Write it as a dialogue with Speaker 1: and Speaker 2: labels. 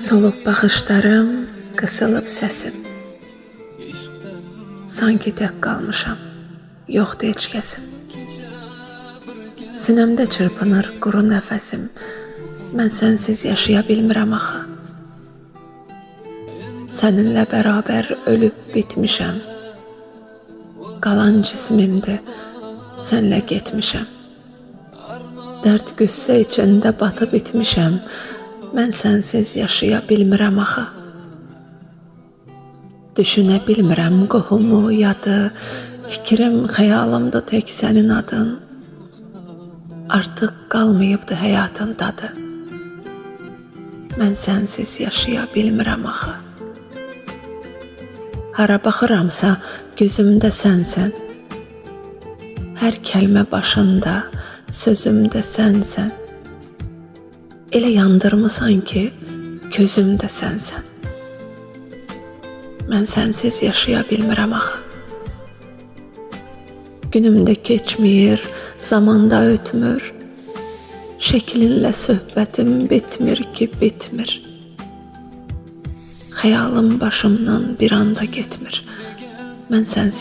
Speaker 1: Solub baxışlarım, qısılıb səsim. Sanki tək qalmışam, yoxdur heç kəsim. Sinəmdə çırpınır quru nəfəsim. Mən sənsiz yaşaya bilmirəm axı. Səninlə bərabər ölüb bitmişəm. Qalan cismimdir, sənlə getmişəm. Dərd qüssə içində batıb bitmişəm. Mən sənsiz yaşaya bilmirəm axı. Düşünə bilmirəm qohumu, yadı, fikrim, xəyalımda tək sənin adın. Artıq qalmayıbdı həyatın dadı. Mən sənsiz yaşaya bilmirəm axı. Hara baxıramsa gözümdə sənsən. Hər kəlmə başında, sözümdə sənsən. Elə yandırmısan ki, közümdə sənsən. Mən sənsiz yaşaya bilmirəm axı. Günümdə keçmir, zamanda ötmür. Şəklinlə söhbətim bitmir ki, bitmir. Xəyalım başımdan bir anda getmir. Mən sənsiz